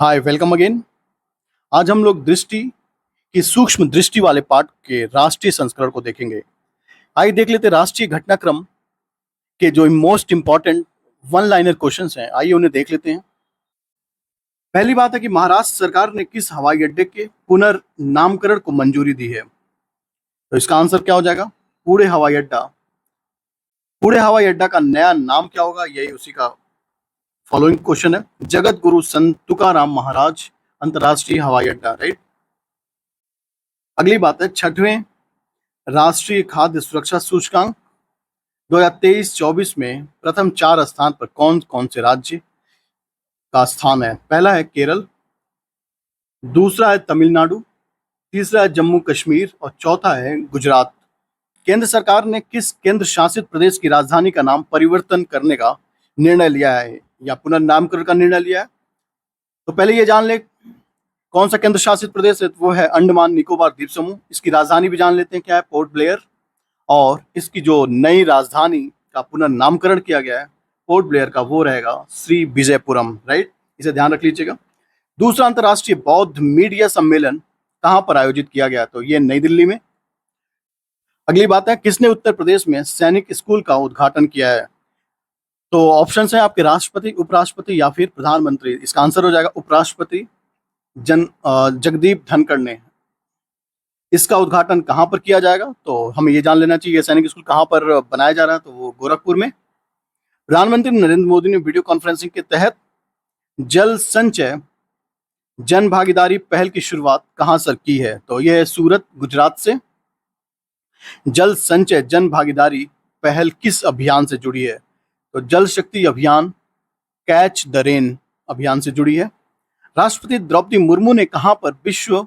हाय, welcome again. आज हम लोग दृष्टि की सूक्ष्म दृष्टि वाले पाठ के राष्ट्रीय संस्करण को देखेंगे। आइए देख लेते हैं राष्ट्रीय घटनाक्रम के जो most important one liner questions हैं, आइए उन्हें देख लेते हैं। पहली बात है कि महाराष्ट्र सरकार ने किस हवाई अड्डे के पुनर्नामकरण को मंजूरी दी है? तो इसका आंसर क्या हो जाएगा? पुणे हवाई अड्डा। पुणे हवाई अड्डा का नया नाम क्या होगा? यही उसी का फॉलोइंग क्वेश्चन है। जगत गुरु संत तुकाराम महाराज अंतर्राष्ट्रीय हवाई अड्डा, राइट। अगली बात है, छठवें राष्ट्रीय खाद्य सुरक्षा सूचकांक 2023-24 में प्रथम 4 स्थान पर कौन कौन से राज्य का स्थान है? पहला है केरल, दूसरा है तमिलनाडु, तीसरा है जम्मू कश्मीर और चौथा है गुजरात। केंद्र सरकार ने किस केंद्र शासित प्रदेश की राजधानी का नाम परिवर्तन करने का निर्णय लिया है या पुनर्नामकरण का निर्णय लिया है? तो पहले ये जान ले कौन सा केंद्र शासित प्रदेश है। वो है अंडमान निकोबार द्वीप समूह। इसकी राजधानी भी जान लेते हैं, क्या है? Port Blair. और इसकी जो नई राजधानी का पुनर्नामकरण किया गया है पोर्ट ब्लेयर का, वो रहेगा श्री विजयपुरम, राइट। इसे ध्यान रख लीजिएगा। दूसरा अंतर्राष्ट्रीय बौद्ध मीडिया सम्मेलन कहां पर आयोजित किया गया? तो ये नई दिल्ली में। अगली बात है, किसने उत्तर प्रदेश में सैनिक स्कूल का उद्घाटन किया है? तो ऑप्शन है आपके राष्ट्रपति, उपराष्ट्रपति या फिर प्रधानमंत्री। इसका आंसर हो जाएगा उपराष्ट्रपति जगदीप धनखड़ ने। इसका उद्घाटन कहां पर किया जाएगा? तो हमें ये जान लेना चाहिए सैनिक स्कूल कहां पर बनाया जा रहा है। तो वो गोरखपुर में। प्रधानमंत्री नरेंद्र मोदी ने वीडियो कॉन्फ्रेंसिंग के तहत जल संचय जन भागीदारी पहल की शुरुआत कहां से की है? तो यह है सूरत, गुजरात से। जल संचय जन भागीदारी पहल किस अभियान से जुड़ी है? तो जल शक्ति अभियान, कैच द रेन अभियान से जुड़ी है। राष्ट्रपति द्रौपदी मुर्मू ने कहां पर विश्व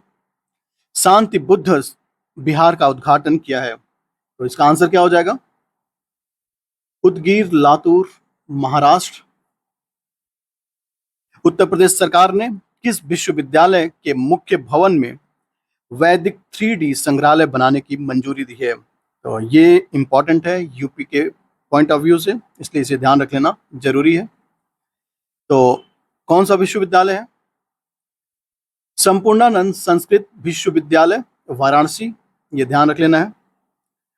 शांति बुद्ध विहार का उद्घाटन किया है? तो इसका आंसर क्या हो जाएगा? उदगीर, लातूर, महाराष्ट्र। उत्तर प्रदेश सरकार ने किस विश्वविद्यालय के मुख्य भवन में वैदिक 3D संग्रहालय बनाने की मंजूरी दी है? तो ये इंपॉर्टेंट है यूपी के पॉइंट ऑफ व्यू से, इसलिए इसे ध्यान रख लेना जरूरी है। तो कौन सा विश्वविद्यालय है? संपूर्णानंद संस्कृत विश्वविद्यालय, वाराणसी। ये ध्यान रख लेना है।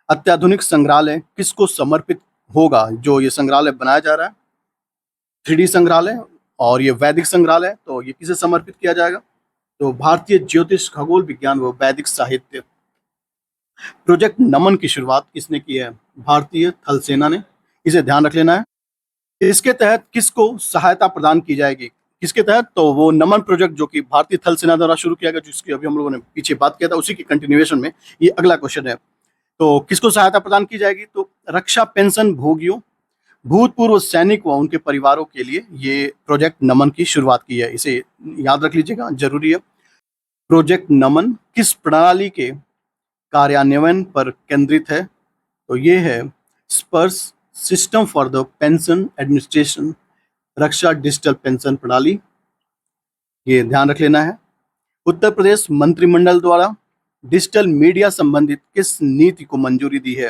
अत्याधुनिक संग्रहालय किसको समर्पित होगा? जो ये संग्रहालय बनाया जा रहा है 3D संग्रहालय और ये वैदिक संग्रहालय, तो ये किसे समर्पित किया जाएगा? तो भारतीय ज्योतिष खगोल विज्ञान व वैदिक साहित्य। प्रोजेक्ट नमन की शुरुआत किसने की है? भारतीय थल सेना ने। इसे ध्यान रख लेना है। इसके तहत किसको सहायता प्रदान की जाएगी? किसके तहत? तो वो नमन प्रोजेक्ट जो कि भारतीय थल सेना द्वारा शुरू किया गया, जिसकी अभी हम लोगों ने पीछे बात किया था, उसी की कंटिन्यूएशन में ये अगला क्वेश्चन है। तो किसको सहायता प्रदान की जाएगी? तो रक्षा पेंशन भोगियों, भूतपूर्व सैनिक व उनके परिवारों के लिए ये प्रोजेक्ट नमन की शुरुआत की है। इसे याद रख लीजिएगा, जरूरी है। प्रोजेक्ट नमन किस प्रणाली के कार्यान्वयन पर केंद्रित है? तो ये है स्पर्श, system for the pension administration, Raksha digital pension प्रणाली। ये ध्यान रख लेना है। उत्तर प्रदेश मंत्रिमंडल द्वारा डिजिटल मीडिया संबंधित किस नीति को मंजूरी दी है?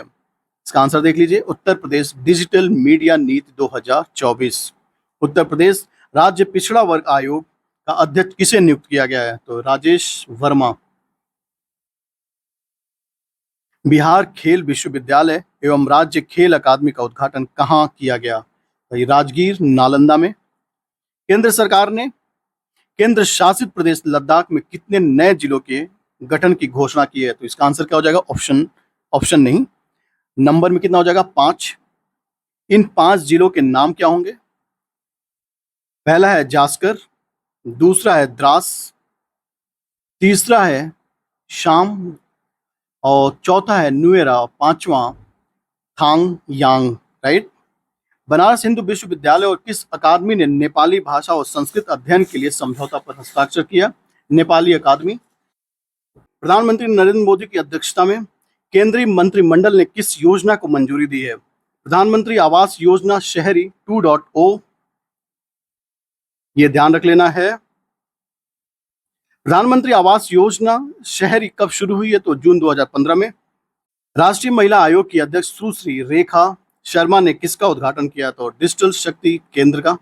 इसका आंसर देख लीजिए, उत्तर प्रदेश डिजिटल मीडिया नीति 2024। उत्तर प्रदेश राज्य पिछड़ा वर्ग आयोग का अध्यक्ष किसे नियुक्त किया गया है? तो राजेश वर्मा। बिहार खेल विश्वविद्यालय एवं राज्य खेल अकादमी का उद्घाटन कहाँ किया गया? तो ये राजगीर, नालंदा में। केंद्र सरकार ने केंद्र शासित प्रदेश लद्दाख में कितने नए जिलों के गठन की घोषणा की है? तो इसका आंसर क्या हो जाएगा? ऑप्शन नहीं, नंबर में कितना हो जाएगा? 5। इन 5 जिलों के नाम क्या होंगे? पहला है जास्कर, दूसरा है द्रास, तीसरा है शाम और चौथा है नुएरा, पांचवा थांग यांग, राइट। बनारस हिंदू विश्वविद्यालय और किस अकादमी ने नेपाली भाषा और संस्कृत अध्ययन के लिए समझौता पर हस्ताक्षर किया? नेपाली अकादमी। प्रधानमंत्री नरेंद्र मोदी की अध्यक्षता में केंद्रीय मंत्रिमंडल ने किस योजना को मंजूरी दी है? प्रधानमंत्री आवास योजना शहरी 2.0। ये ध्यान रख लेना है। प्रधानमंत्री आवास योजना शहरी कब शुरू हुई है? तो जून 2015 में। राष्ट्रीय महिला आयोग की अध्यक्ष सुश्री रेखा शर्मा ने किसका उद्घाटन किया? तो डिजिटल शक्ति केंद्र का।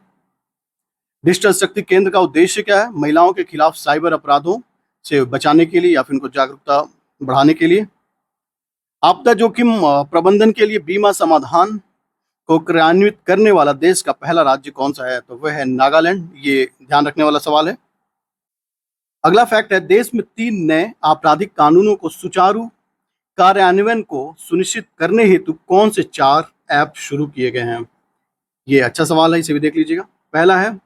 डिजिटल शक्ति केंद्र का उद्देश्य क्या है? महिलाओं के खिलाफ साइबर अपराधों से बचाने के लिए या फिर उनको जागरूकता बढ़ाने के लिए। आपदा जोखिम प्रबंधन के लिए बीमा समाधान को क्रियान्वित करने वाला देश का पहला राज्य कौन सा है? तो वह है नागालैंड। ये ध्यान रखने वाला सवाल है। अगला फैक्ट है, देश में 3 नए आपराधिक कानूनों को सुचारू कार्यान्वयन को सुनिश्चित करने हेतु कौन से 4 ऐप शुरू किए गए हैं? ये अच्छा सवाल है, इसे भी देख लीजिएगा। पहला है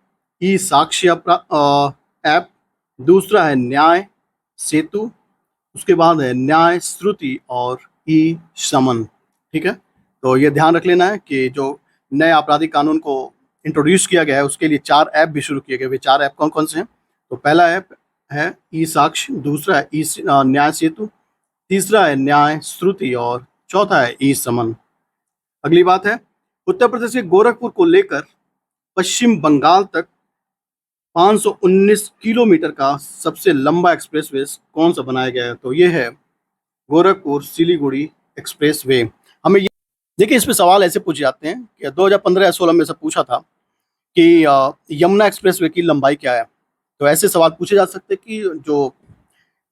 ई साक्ष्य ऐप, दूसरा है न्याय सेतु, उसके बाद है न्याय श्रुति और ई समन। ठीक है, तो ये ध्यान रख लेना है कि जो नए आपराधिक कानून को इंट्रोड्यूस किया गया है उसके लिए 4 ऐप भी शुरू किए गए। वे 4 ऐप कौन कौन से हैं? तो पहला ऐप है ई साक्ष्य, दूसरा है न्याय सेतु, तीसरा है न्याय श्रुति और चौथा है ई समन। अगली बात है, उत्तर प्रदेश के गोरखपुर को लेकर पश्चिम बंगाल तक 519 किलोमीटर का सबसे लंबा एक्सप्रेसवे कौन सा बनाया गया है? तो ये है गोरखपुर सिलीगुड़ी एक्सप्रेसवे। हमें ये देखिए, इस पे सवाल ऐसे पूछे जाते हैं कि 2015 या 16 में से पूछा था कि यमुना एक्सप्रेसवे की लंबाई क्या है। तो ऐसे सवाल पूछे जा सकते हैं कि जो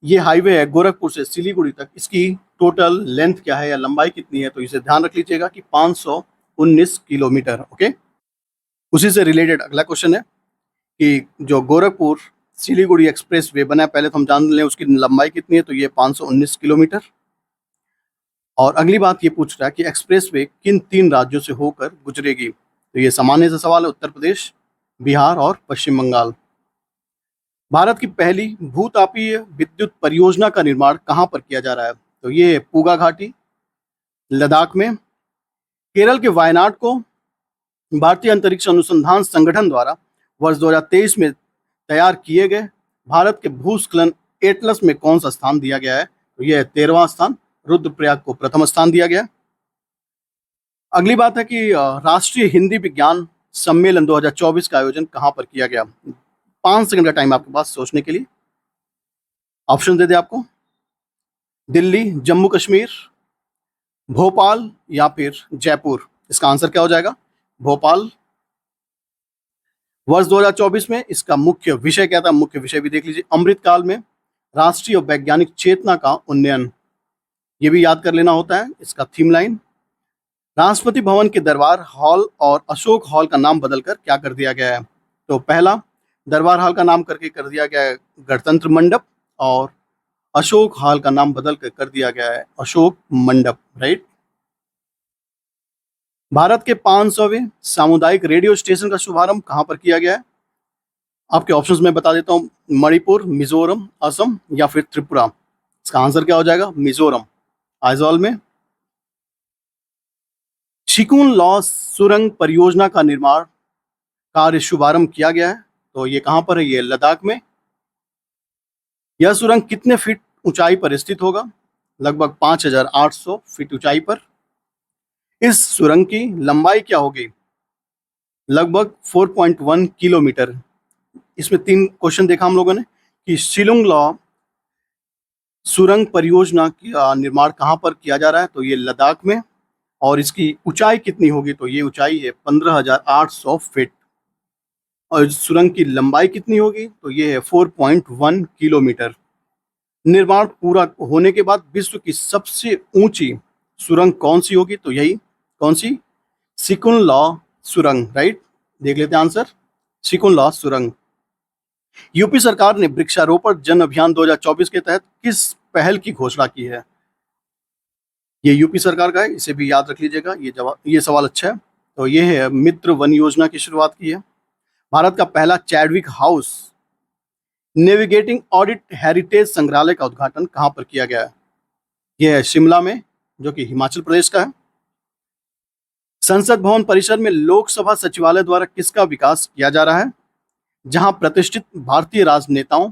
ये हाईवे है गोरखपुर से सिलीगुड़ी तक, इसकी टोटल लेंथ क्या है या लंबाई कितनी है? तो इसे ध्यान रख लीजिएगा कि 519 किलोमीटर। ओके, उसी से रिलेटेड अगला क्वेश्चन है कि जो गोरखपुर सिलीगुड़ी एक्सप्रेसवे बना है, पहले तो हम जान लें उसकी लंबाई कितनी है। तो ये 519 किलोमीटर। और अगली बात ये पूछ रहा है कि एक्सप्रेसवे किन 3 राज्यों से होकर गुजरेगी? तो ये सामान्य सा सवाल है, उत्तर प्रदेश, बिहार और पश्चिम बंगाल। भारत की पहली भूतापीय विद्युत परियोजना का निर्माण कहाँ पर किया जा रहा है? तो ये पूगा घाटी, लद्दाख में। केरल के वायनाड को भारतीय अंतरिक्ष अनुसंधान संगठन द्वारा वर्ष 2023 में तैयार किए गए भारत के भूस्खलन एटलस में कौन सा स्थान दिया गया है? तो यह 13वां स्थान। रुद्रप्रयाग को प्रथम स्थान दिया गया। अगली बात है कि राष्ट्रीय हिंदी विज्ञान सम्मेलन 2024 का आयोजन कहाँ पर किया गया? 5 सेकंड का टाइम आपके पास सोचने के लिए। ऑप्शन दे दे आपको, दिल्ली, जम्मू कश्मीर, भोपाल या फिर जयपुर। इसका आंसर क्या हो जाएगा? भोपाल। वर्ष 2024 में इसका मुख्य विषय क्या था? मुख्य विषय भी देख लीजिए, अमृतकाल में राष्ट्रीय और वैज्ञानिक चेतना का उन्नयन। ये भी याद कर लेना होता है इसका थीम लाइन। राष्ट्रपति भवन के दरबार हॉल और अशोक हॉल का नाम बदलकर क्या कर दिया गया है? तो पहला दरबार हॉल का नाम करके कर दिया गया है गणतंत्र मंडप, और अशोक हॉल का नाम बदल कर दिया गया है अशोक मंडप। राइट। भारत के 500वें सामुदायिक रेडियो स्टेशन का शुभारंभ कहां पर किया गया है? आपके ऑप्शंस में बता देता हूं, मणिपुर, मिजोरम, असम या फिर त्रिपुरा। इसका आंसर क्या हो जाएगा? मिजोरम, आइजॉल में। शिकुन लॉ सुरंग परियोजना का निर्माण कार्य शुभारंभ किया गया है। तो ये कहां पर है? ये लद्दाख में। यह सुरंग कितने फीट ऊंचाई पर स्थित होगा? लगभग 5,800 फीट ऊंचाई पर। इस सुरंग की लंबाई क्या होगी? लगभग 4.1 किलोमीटर। इसमें 3 क्वेश्चन देखा हम लोगों ने कि शिलुंग लॉ सुरंग परियोजना का निर्माण कहां पर किया जा रहा है? तो ये लद्दाख में। और इसकी ऊंचाई कितनी होगी? तो ये ऊंचाई है 15,800 फीट। और इस सुरंग की लंबाई कितनी होगी? तो ये है 4.1 किलोमीटर। निर्माण पूरा होने के बाद विश्व की सबसे ऊंची सुरंग कौन सी होगी? तो यही कौन सी? सिकुन लॉ सुरंग। राइट, देख लेते हैं आंसर, सिकुन लॉ सुरंग। यूपी सरकार ने वृक्षारोपण जन अभियान 2024 के तहत किस पहल की घोषणा की है? ये यूपी सरकार का है, इसे भी याद रख लीजिएगा। ये सवाल अच्छा है। तो ये है मित्र वन योजना की शुरुआत की है। भारत का पहला Chadwick house navigating audit heritage संग्रहालय का उद्घाटन कहां पर किया गया है? यह है शिमला में, जो कि हिमाचल प्रदेश का है। संसद भवन परिसर में लोकसभा सचिवालय द्वारा किसका विकास किया जा रहा है? जहां प्रतिष्ठित भारतीय राजनेताओं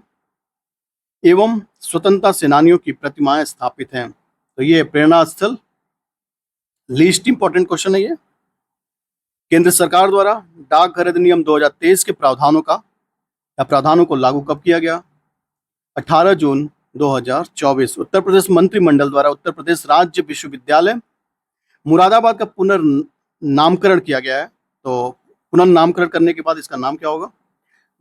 एवं स्वतंत्रता सेनानियों की प्रतिमाएं स्थापित हैं। तो ये प्रेरणा स्थल। लीस्ट इंपॉर्टेंट क्वेश्चन है ये। केंद्र सरकार द्वारा डाकघर अधिनियम 2023 के प्रावधानों को लागू कब किया गया? 18 जून 2024। उत्तर प्रदेश मंत्रिमंडल द्वारा उत्तर प्रदेश राज्य विश्वविद्यालय मुरादाबाद का पुनर्नामकरण किया गया है। तो पुनर्नामकरण करने के बाद इसका नाम क्या होगा?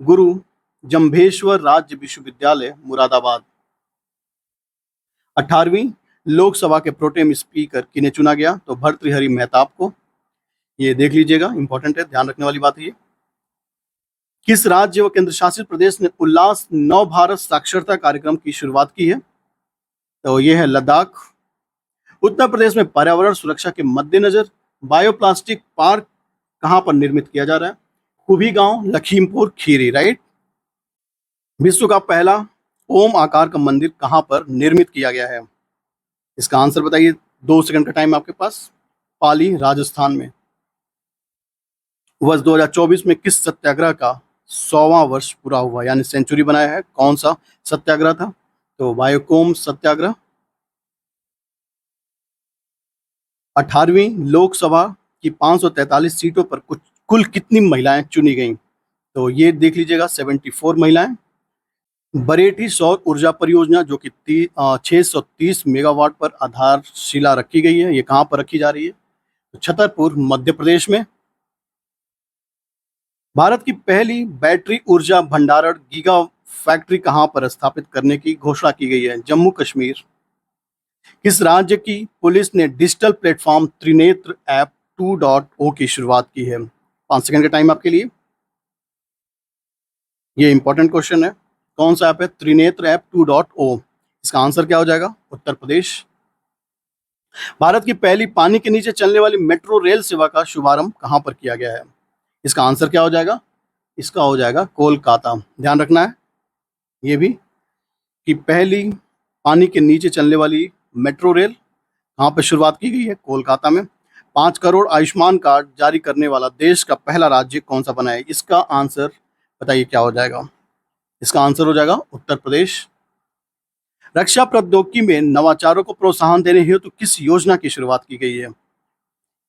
गुरु जंभेश्वर राज्य विश्वविद्यालय मुरादाबाद। 18वीं लोकसभा के प्रोटेम स्पीकर किन्हें चुना गया? तो भर्तृहरि मेहताब को। ये देख लीजिएगा, इंपॉर्टेंट है, ध्यान रखने वाली बात है ये। किस राज्य व केंद्र शासित प्रदेश ने उल्लास नव भारत साक्षरता कार्यक्रम की शुरुआत की है? तो ये है लद्दाख। उत्तर प्रदेश में पर्यावरण सुरक्षा के मद्देनजर बायोप्लास्टिक पार्क कहां पर निर्मित किया जा रहा है? कुभी गांव, लखीमपुर खीरी, राइट। विश्व का पहला ओम आकार का मंदिर कहां पर निर्मित किया गया है? इसका आंसर बताइए, 2 सेकंड का टाइम आपके पास। पाली, राजस्थान में। वर्ष 2024 में किस सत्याग्रह का 100वां वर्ष पूरा हुआ, यानी सेंचुरी बनाया है? कौन सा सत्याग्रह था? तो वायोकोम सत्याग्रह। 18वीं लोकसभा की 543 सीटों पर कुल कितनी महिलाएं चुनी गईं? तो ये देख लीजिएगा, 74 महिलाएं। बरेठी सौर ऊर्जा परियोजना जो कि 630 मेगावाट पर आधारशिला रखी गई है, ये कहाँ पर रखी जा रही है? तो छतरपुर, मध्य प्रदेश में। भारत की पहली बैटरी ऊर्जा भंडारण गीगा फैक्ट्री कहाँ पर स्थापित करने की घोषणा की गई है? जम्मू कश्मीर। किस राज्य की पुलिस ने डिजिटल प्लेटफॉर्म त्रिनेत्र ऐप 2.0 की शुरुआत की है? 5 सेकंड का टाइम आपके लिए। ये इंपॉर्टेंट क्वेश्चन है। कौन सा ऐप है त्रिनेत्र ऐप 2.0? इसका आंसर क्या हो जाएगा? उत्तर प्रदेश। भारत की पहली पानी के नीचे चलने वाली मेट्रो रेल सेवा का शुभारंभ कहां पर किया गया है? इसका आंसर क्या हो जाएगा? इसका हो जाएगा कोलकाता। ध्यान रखना है ये भी कि पहली पानी के नीचे चलने वाली मेट्रो रेल कहाँ पर शुरुआत की गई है? कोलकाता में। 5 करोड़ आयुष्मान कार्ड जारी करने वाला देश का पहला राज्य कौन सा बना है? इसका आंसर बताइए क्या हो जाएगा? इसका आंसर हो जाएगा उत्तर प्रदेश। रक्षा प्रौद्योगिकी में नवाचारों को प्रोत्साहन देने हेतु किस योजना की शुरुआत की गई है?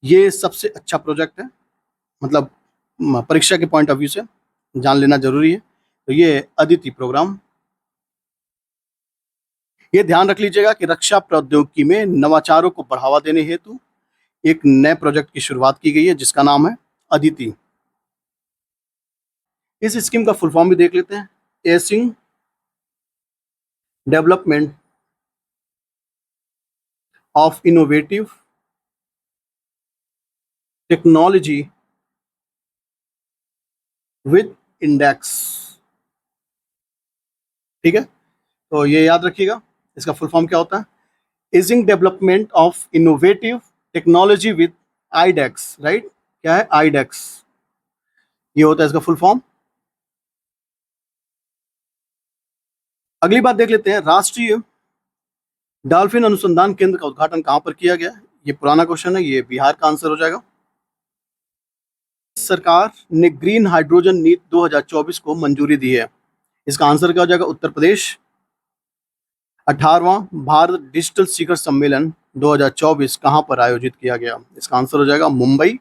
ये सबसे अच्छा प्रोजेक्ट है, मतलब परीक्षा के पॉइंट ऑफ व्यू से जान लेना जरूरी है। तो ये अदिति प्रोग्राम। ये ध्यान रख लीजिएगा कि रक्षा प्रौद्योगिकी में नवाचारों को बढ़ावा देने हेतु एक नए प्रोजेक्ट की शुरुआत की गई है जिसका नाम है अदिति। इस स्कीम का फुल फॉर्म भी देख लेते हैं। Acing development of innovative technology with index. ठीक है, तो ये याद रखिएगा, इसका फुल फॉर्म क्या होता है? Ageing development of innovative technology with iDEX, right. क्या है? आईडेक्स, ये होता है इसका फुल फॉर्म। अगली बात देख लेते हैं, राष्ट्रीय डॉल्फिन अनुसंधान केंद्र का उद्घाटन कहां पर किया गया? ये पुराना क्वेश्चन है, ये बिहार का आंसर हो जाएगा। सरकार ने ग्रीन हाइड्रोजन नीति 2024 को मंजूरी दी है, इसका आंसर क्या हो जाएगा? उत्तर प्रदेश। 18वां भारत डिजिटल शिखर सम्मेलन 2024 कहां पर आयोजित किया गया? इसका आंसर हो जाएगा मुंबई।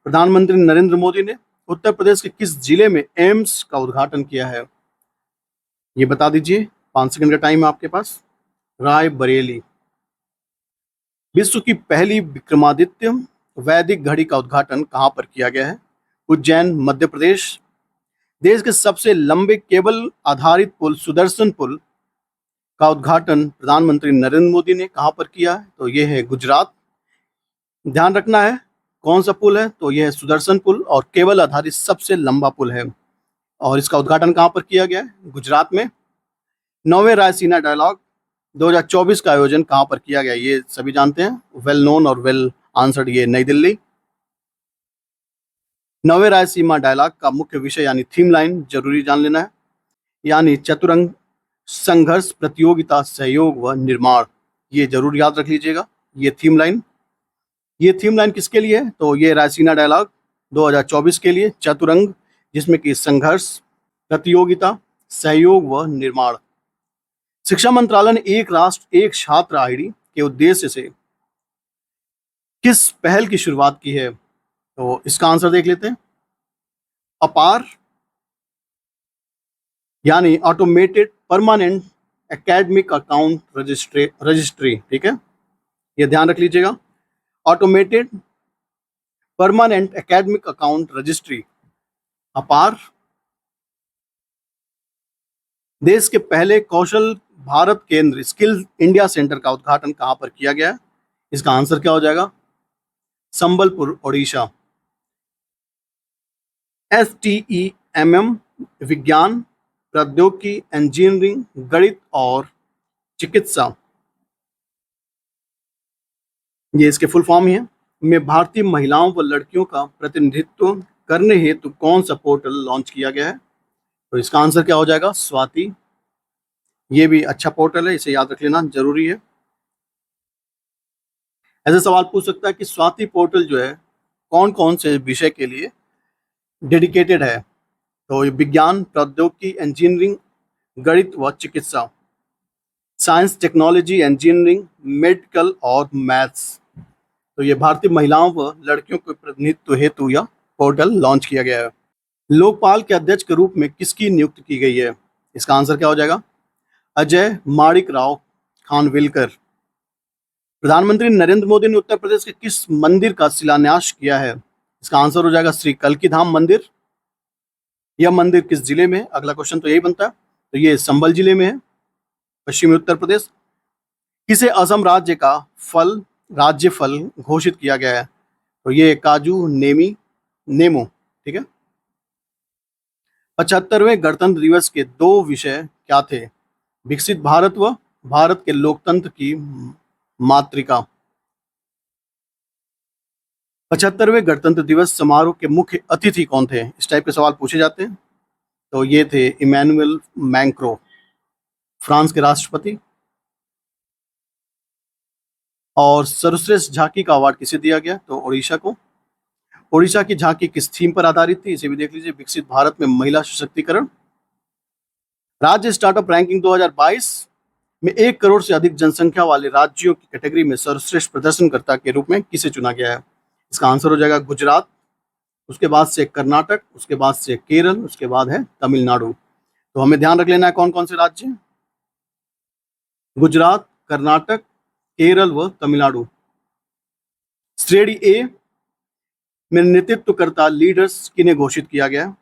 प्रधानमंत्री नरेंद्र मोदी ने उत्तर प्रदेश के किस जिले में एम्स का उद्घाटन किया है? ये बता दीजिए, 5 सेकंड का टाइम है आपके पास। रायबरेली। विश्व की पहली विक्रमादित्य वैदिक घड़ी का उद्घाटन कहां पर किया गया है? उज्जैन, मध्य प्रदेश। देश के सबसे लंबे केबल आधारित पुल सुदर्शन पुल का उद्घाटन प्रधानमंत्री नरेंद्र मोदी ने कहां पर किया है? तो यह है गुजरात। ध्यान रखना है कौन सा पुल है? तो यह है सुदर्शन पुल और केबल आधारित सबसे लंबा पुल है और इसका उद्घाटन कहां पर किया गया है? गुजरात में। 9वें रायसीना डायलॉग 2024 का आयोजन कहां पर किया गया? ये सभी जानते हैं, वेल नोन और वेल आंसर्ड, ये नई दिल्ली। 9वें रायसीमा डायलॉग का मुख्य विषय यानी थीम लाइन जरूरी जान लेना है, यानी चतुरंग संघर्ष, प्रतियोगिता, सहयोग व निर्माण। ये जरूर याद रख लीजिएगा, ये थीम लाइन। ये थीम लाइन किसके लिए है? तो ये रायसीना डायलॉग 2024 के लिए, चतुरंग जिसमें कि संघर्ष, प्रतियोगिता, सहयोग व निर्माण। शिक्षा मंत्रालय ने एक राष्ट्र एक छात्र आईडी के उद्देश्य से किस पहल की शुरुआत की है? तो इसका आंसर देख लेते हैं। अपार यानी automated permanent academic account registry. ठीक है, ये ध्यान रख लीजिएगा, automated permanent academic account registry, अपार। देश के पहले कौशल भारत केंद्र स्किल इंडिया सेंटर का उद्घाटन कहाँ पर किया गया है? इसका आंसर क्या हो जाएगा? संबलपुर, ओडिशा। STEMM विज्ञान, प्रौद्योगिकी, इंजीनियरिंग, गणित और चिकित्सा, ये इसके फुल फॉर्म ही है। में भारतीय महिलाओं व लड़कियों का प्रतिनिधित्व करने हेतु कौन सा पोर्टल लॉन्च किया गया है? तो इसका आंसर क्या हो जाएगा? स्वाति। ये भी अच्छा पोर्टल है, इसे याद रख लेना जरूरी है। ऐसे सवाल पूछ सकता है कि स्वाति पोर्टल जो है कौन कौन से विषय के लिए डेडिकेटेड है? तो ये विज्ञान, प्रौद्योगिकी, इंजीनियरिंग, गणित व चिकित्सा, साइंस, टेक्नोलॉजी, इंजीनियरिंग, मेडिकल और मैथ्स। तो ये भारतीय महिलाओं व लड़कियों के प्रतिनिधित्व हेतु यह पोर्टल लॉन्च किया गया है। लोकपाल के अध्यक्ष के रूप में किसकी नियुक्ति की गई है? इसका आंसर क्या हो जाएगा? अजय माणिक राव खानविलकर। प्रधानमंत्री नरेंद्र मोदी ने उत्तर प्रदेश के किस मंदिर का शिलान्यास किया है? इसका आंसर हो जाएगा श्री कल्की धाम मंदिर। यह मंदिर किस जिले में है? अगला क्वेश्चन तो यही बनता है। तो ये संबल जिले में है, पश्चिमी उत्तर प्रदेश। किसे असम राज्य का फल राज्य फल घोषित किया गया है? तो ये काजू नेमो, ठीक है। 75वें गणतंत्र दिवस के दो विषय क्या थे? विकसित भारत व भारत के लोकतंत्र की मातृका। 75वें गणतंत्र दिवस समारोह के मुख्य अतिथि कौन थे? इस टाइप के सवाल पूछे जाते हैं। तो ये थे इमैनुअल मैक्रों, फ्रांस के राष्ट्रपति। और सर्वश्रेष्ठ झांकी का अवार्ड किसे दिया गया? तो ओडिशा को। ओडिशा की झांकी किस थीम पर आधारित थी? इसे भी देख लीजिए, विकसित भारत में महिला सशक्तिकरण। राज्य स्टार्टअप रैंकिंग 2022 में 1 करोड़ से अधिक जनसंख्या वाले राज्यों की कैटेगरी में सर्वश्रेष्ठ प्रदर्शनकर्ता के रूप में किसे चुना गया है? इसका आंसर हो जाएगा गुजरात, उसके बाद से कर्नाटक, उसके बाद से केरल, उसके बाद है तमिलनाडु। तो हमें ध्यान रख लेना है कौन कौन से राज्य? गुजरात, कर्नाटक, केरल व तमिलनाडु। श्रेणी ए में नेतृत्वकर्ता लीडर्स किन्हें घोषित किया गया?